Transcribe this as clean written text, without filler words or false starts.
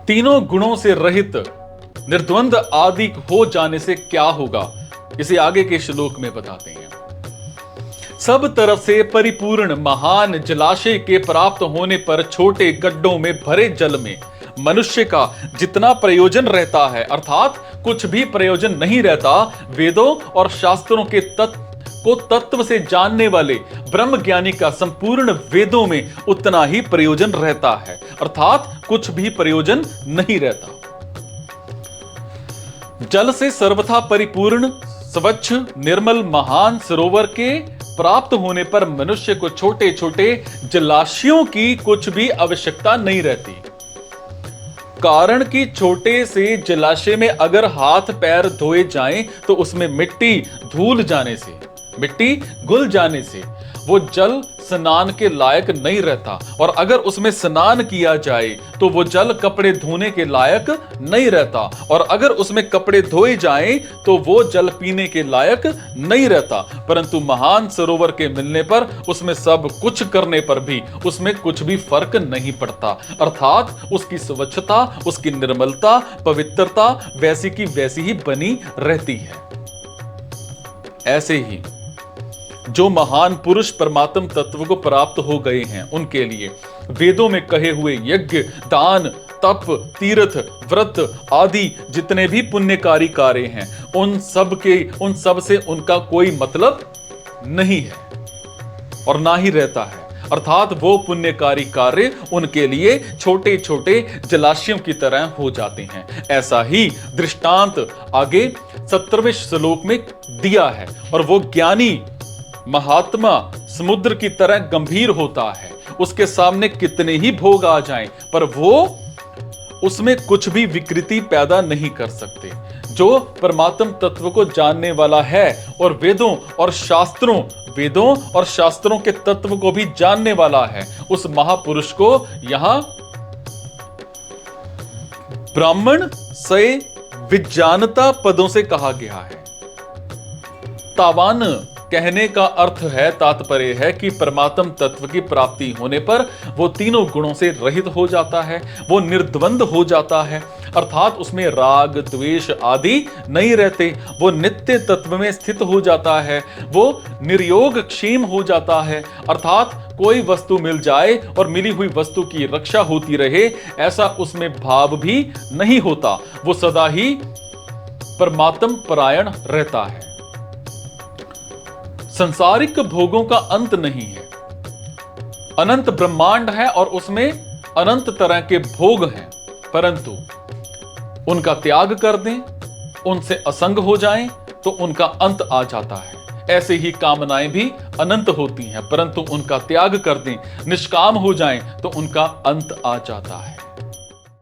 तीनों गुणों से रहित निर्द्वंद आदि हो जाने से क्या होगा, इसे आगे के श्लोक में बताते हैं। सब तरफ से परिपूर्ण महान जलाशय के प्राप्त होने पर छोटे गड्ढों में भरे जल में मनुष्य का जितना प्रयोजन रहता है, अर्थात कुछ भी प्रयोजन नहीं रहता, वेदों और शास्त्रों के तत्व से जानने वाले ब्रह्म ज्ञानी का संपूर्ण वेदों में उतना ही प्रयोजन रहता है, अर्थात कुछ भी प्रयोजन नहीं रहता। जल से सर्वथा परिपूर्ण स्वच्छ निर्मल महान सरोवर के प्राप्त होने पर मनुष्य को छोटे छोटे जलाशयों की कुछ भी आवश्यकता नहीं रहती। कारण कि छोटे से जलाशय में अगर हाथ पैर धोए जाएं तो उसमें मिट्टी धूल जाने से, मिट्टी घुल जाने से वो जल स्नान के लायक नहीं रहता, और अगर उसमें स्नान किया जाए तो वो जल कपड़े धोने के लायक नहीं रहता, और अगर उसमें कपड़े धोए जाएं तो वो जल पीने के लायक नहीं रहता। परंतु महान सरोवर के मिलने पर उसमें सब कुछ करने पर भी उसमें कुछ भी फर्क नहीं पड़ता, अर्थात उसकी स्वच्छता, उसकी निर्मलता, पवित्रता वैसी की वैसी ही बनी रहती है। ऐसे ही जो महान पुरुष परमात्म तत्व को प्राप्त हो गए हैं, उनके लिए वेदों में कहे हुए यज्ञ, दान, तप, तीर्थ, व्रत आदि जितने भी पुण्यकारी कार्य हैं, उन सब से उनका कोई मतलब नहीं है और ना ही रहता है, अर्थात वो पुण्यकारी कार्य उनके लिए छोटे छोटे जलाशयों की तरह हो जाते हैं। ऐसा ही दृष्टांत आगे 17वें श्लोक में दिया है, और वो ज्ञानी महात्मा समुद्र की तरह गंभीर होता है, उसके सामने कितने ही भोग आ जाएं पर वो उसमें कुछ भी विकृति पैदा नहीं कर सकते। जो परमात्म तत्व को जानने वाला है और वेदों और शास्त्रों के तत्व को भी जानने वाला है, उस महापुरुष को यहां ब्राह्मण से विज्ञानता पदों से कहा गया है। तावान कहने का अर्थ है, तात्पर्य है कि परमात्म तत्व की प्राप्ति होने पर वो तीनों गुणों से रहित हो जाता है, वो निर्द्वंद हो जाता है, अर्थात उसमें राग द्वेष आदि नहीं रहते, वो नित्य तत्व में स्थित हो जाता है, वो निर्योग क्षेम हो जाता है, अर्थात कोई वस्तु मिल जाए और मिली हुई वस्तु की रक्षा होती रहे, ऐसा उसमें भाव भी नहीं होता, वो सदा ही परमात्म परायण रहता है। संसारिक भोगों का अंत नहीं है, अनंत ब्रह्मांड है और उसमें अनंत तरह के भोग हैं, परंतु उनका त्याग कर दें, उनसे असंग हो जाएं तो उनका अंत आ जाता है। ऐसे ही कामनाएं भी अनंत होती हैं, परंतु उनका त्याग कर दें, निष्काम हो जाएं तो उनका अंत आ जाता है।